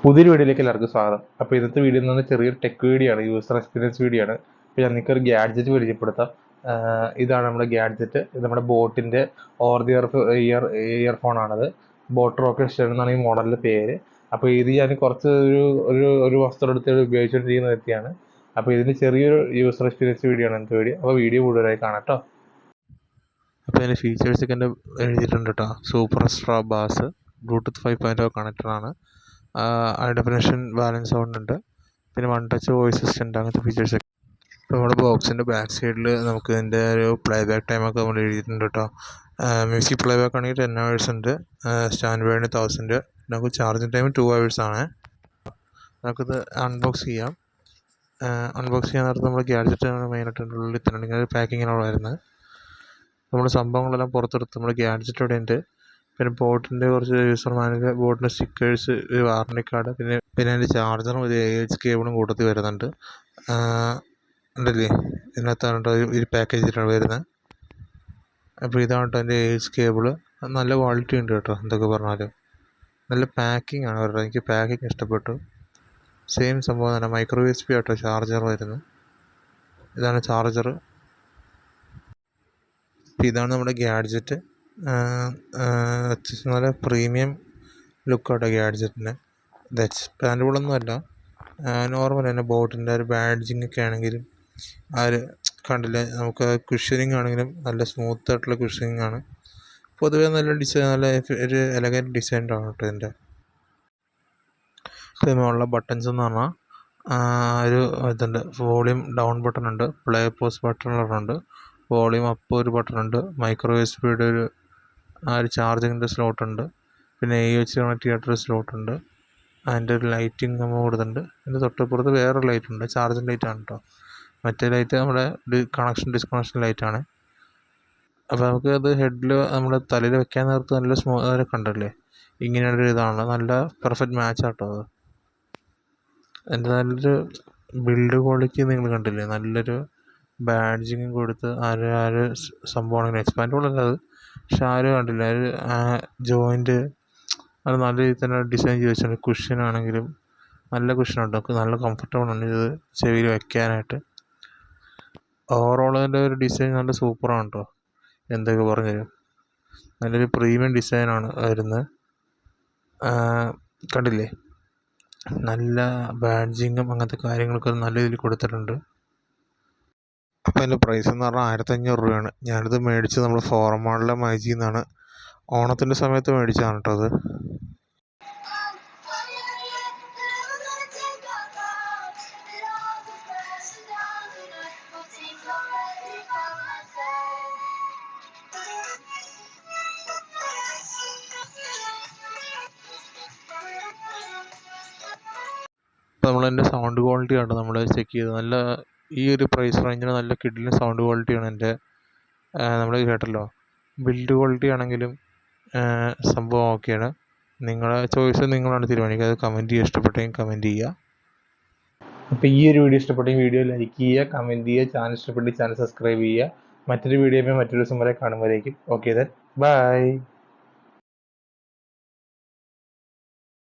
പുതിയൊരു വീഡിയോയിലേക്ക് എല്ലാവർക്കും സ്വാഗതം. അപ്പോൾ ഇന്നത്തെ വീഡിയോ എന്ന് പറഞ്ഞാൽ ചെറിയൊരു ടെക് വീഡിയോ ആണ്, യൂസർ എക്സ്പീരിയൻസ് വീഡിയോ ആണ്. അപ്പോൾ ഞാൻ നിങ്ങൾക്ക് ഒരു ഗാഡ്ജറ്റ് പരിചയപ്പെടുത്താം. ഇതാണ് നമ്മുടെ ഗാഡ്ജറ്റ്. ഇത് നമ്മുടെ ബോട്ടിൻ്റെ ഓവർ ദി ഇയർഫോൺ ആണത്. ബോട്ട് റോക്കറ്റ് എന്നാണ് ഈ മോഡലിൻ്റെ പേര്. അപ്പോൾ ഇത് ഞാൻ കുറച്ച് ഒരു വസ്തുവെടുത്ത് ഉപയോഗിച്ചുകൊണ്ടിരിക്കുന്ന വ്യക്തിയാണ്. അപ്പോൾ ഇതിന് ചെറിയൊരു യൂസർ എക്സ്പീരിയൻസ് വീഡിയോ ആണ് ഇന്നത്തെ വീഡിയോ. അപ്പോൾ വീഡിയോ കൂടുതലായി കാണാം കേട്ടോ. അപ്പോൾ അതിൻ്റെ ഫീച്ചേഴ്സൊക്കെ എൻ്റെ എഴുതിയിട്ടുണ്ട് കേട്ടോ. സൂപ്പർ എക്സ്ട്രാ ബാസ്, ബ്ലൂടൂത്ത് 5.0 കണക്ടറാണ്, ഹൈ ഡെഫിനിഷൻ ബാലൻസ് സൗണ്ട് ഉണ്ട്, പിന്നെ വൺ ടച്ച് വോയിസ് അസിസ്റ്റൻ്റ്, അങ്ങനത്തെ ഫീച്ചേഴ്സൊക്കെ. ഇപ്പോൾ നമ്മുടെ ബോക്സിൻ്റെ ബാക്ക് സൈഡിൽ നമുക്ക് ഇതിൻ്റെ ഒരു പ്ലേ ബാക്ക് ടൈമൊക്കെ നമ്മൾ എഴുതിയിട്ടുണ്ട് കേട്ടോ. മ്യൂസിക് പ്ലേ ബാക്ക് ആണെങ്കിൽ 10 hours ഉണ്ട്, സ്റ്റാൻഡ് ബൈന് 1000. നമുക്ക് ചാർജിങ് ടൈം 2 hours ആണ്. നമുക്കിത് അൺബോക്സ് ചെയ്യാം. അൺബോക്സ് ചെയ്യാൻ നേരത്ത് നമ്മൾ ഗാഡ്ജറ്റാണ് മെയിനായിട്ട് ഉള്ളിൽ തന്നെ ഇങ്ങനെ പാക്കിങ്ങിനാണ് വരുന്നത്. നമ്മുടെ സംഭവങ്ങളെല്ലാം പുറത്തെടുത്ത് നമ്മുടെ ഗാഡ്ജറ്റ് ഇവിടെ ഉണ്ട്. പിന്നെ ബോട്ടിൻ്റെ കുറച്ച് യൂസർ മാനുവൽ, ബോട്ടിൻ്റെ സ്റ്റിക്കേഴ്സ്, ഒരു വാറണ്ടി കാർഡ്, പിന്നെ അതിൻ്റെ ചാർജറും ഒരു AH കേബിളും കൂട്ടത്തിൽ വരുന്നുണ്ട്. ഉണ്ടല്ലേ, ഇതിനകത്താണ് ഒരു പാക്കേജിലാണ് വരുന്നത്. അപ്പോൾ ഇതാണ് കേട്ടോ എൻ്റെ AH കേബിള്. നല്ല ക്വാളിറ്റി ഉണ്ട് കേട്ടോ. എന്തൊക്കെ പറഞ്ഞാലും നല്ല പാക്കിംഗ് ആണ് അവരുടെ. എനിക്ക് പാക്കിംഗ് ഇഷ്ടപ്പെട്ടു. സെയിം സംഭവം തന്നെ മൈക്രോ USB ആട്ടോ ചാർജർ വരുന്നത്. ഇതാണ് ചാർജർ. ഇതാണ് നമ്മുടെ ഗാഡ്ജറ്റ്. അത്യാവശ്യം നല്ല പ്രീമിയം ലുക്കാട്ടോ ഗാഡ്ജറ്റിന്. ഇത് എക്സ്പാൻഡബിളൊന്നും അല്ല, നോർമൽ തന്നെ. ബോട്ടിൻ്റെ ഒരു ബാഡ്ജിങ് ഒക്കെ ആണെങ്കിലും കണ്ടില്ലേ, നമുക്ക് കുഷനിങ് ആണെങ്കിലും നല്ല സ്മൂത്ത് ആയിട്ടുള്ള കുഷനിങ് ആണ്. പൊതുവേ നല്ല ഡിസൈൻ, നല്ല ഒരു എലഗൻറ്റ് ഡിസൈൻഡാണ് കേട്ടോ ഇതിൻ്റെ. ഇതിനുള്ള ബട്ടൺസ് എന്ന് പറഞ്ഞാൽ ഒരു ഇതുണ്ട്, വോളിയം ഡൗൺ ബട്ടൺ ഉണ്ട്, play pose button, volume up ഒരു ബട്ടൺ ഉണ്ട്, മൈക്രോ USB-യുടെ ഒരു ചാർജിങ്ങിൻ്റെ സ്ലോട്ട് ഉണ്ട്, പിന്നെ AH കണക്ട് ചെയ്യാത്തൊരു സ്ലോട്ട് ഉണ്ട്. അതിൻ്റെ ഒരു ലൈറ്റിംഗ് നമ്മൾ കൊടുത്തിട്ടുണ്ട്. അതിൻ്റെ തൊട്ടപ്പുറത്ത് വേറെ ലൈറ്റ് ഉണ്ട്, ചാർജിങ് ലൈറ്റാണ് കേട്ടോ. മറ്റേ ലൈറ്റ് നമ്മുടെ ഡിസ്കണക്ഷൻ ലൈറ്റാണ്. അപ്പോൾ നമുക്ക് അത് ഹെഡിൽ നമ്മുടെ തലയിൽ വെക്കാൻ നേരത്ത് നല്ല സ്മൂത്ത് കണ്ടല്ലേ, ഇങ്ങനെയുള്ളൊരു ഇതാണ്. നല്ല പെർഫെക്റ്റ് മാച്ച് ആട്ടോ അത്. അതിൻ്റെ നല്ലൊരു ബിൽഡ് ക്വാളിറ്റി നിങ്ങൾ കണ്ടില്ലേ, നല്ലൊരു ബാഡ്ജിങ് കൊടുത്ത് സംഭവമാണെങ്കിൽ എക്സ്പാൻഡബിൾ അല്ല അത്, പക്ഷെ കണ്ടില്ല, ഒരു ജോയിൻറ്റ് അത് നല്ല രീതിയിൽ തന്നെ ഡിസൈൻ ചെയ്ത് വെച്ചിട്ടുണ്ട്. കുഷ്യനാണെങ്കിലും നല്ല കുഷ്യനുണ്ട്, നമുക്ക് നല്ല കംഫർട്ടബിൾ ആണ് ഇത് ചെവിയിൽ വയ്ക്കാനായിട്ട്. ഓവറോൾ അതിൻ്റെ ഒരു ഡിസൈൻ നല്ല സൂപ്പറാണ് കേട്ടോ. എന്തൊക്കെ പറഞ്ഞുതരും, നല്ലൊരു പ്രീമിയം ഡിസൈനാണ് വരുന്നത്. കണ്ടില്ലേ, നല്ല ബാഡ്ജിങ്ങും അങ്ങനത്തെ കാര്യങ്ങളൊക്കെ നല്ല രീതിയിൽ കൊടുത്തിട്ടുണ്ട്. അപ്പോൾ അതിൻ്റെ പ്രൈസ് എന്ന് പറഞ്ഞാൽ 1500 രൂപയാണ്. ഞാനിത് മേടിച്ചത് നമ്മൾ ഫോറമാളിലെ മൈജിയിൽ നിന്നാണ്. ഓണത്തിൻ്റെ സമയത്ത് മേടിച്ചതാണ് കേട്ടോ അത്. അപ്പോൾ നമ്മളതിൻ്റെ സൗണ്ട് ക്വാളിറ്റി ആണ് നമ്മൾ ചെക്ക് ചെയ്ത്. നല്ല ഈ ഒരു പ്രൈസ് റേഞ്ചിന് നല്ല കിഡിലിന് സൗണ്ട് ക്വാളിറ്റിയാണ് എൻ്റെ. നമ്മൾ കേട്ടല്ലോ, ബിൽഡ് ക്വാളിറ്റി ആണെങ്കിലും സംഭവം ഓക്കെയാണ്. നിങ്ങളെ ചോയ്സ് നിങ്ങളാണ് തീരുമാനിക്കുക. അത് കമൻറ്റ് ചെയ്യുക, ഇഷ്ടപ്പെട്ടെങ്കിൽ കമൻറ്റ് ചെയ്യുക. അപ്പോൾ ഈ ഒരു വീഡിയോ ഇഷ്ടപ്പെട്ടെങ്കിൽ വീഡിയോ ലൈക്ക് ചെയ്യുക, കമൻറ്റ് ചെയ്യുക, ചാനൽ ഇഷ്ടപ്പെട്ടെങ്കിൽ ചാനൽ സബ്സ്ക്രൈബ് ചെയ്യുക. മറ്റൊരു വീഡിയോയുമായി മറ്റൊരു ദിവസം വരെ കാണുമ്പോഴേക്കും ഓക്കെ ദെൻ ബൈ.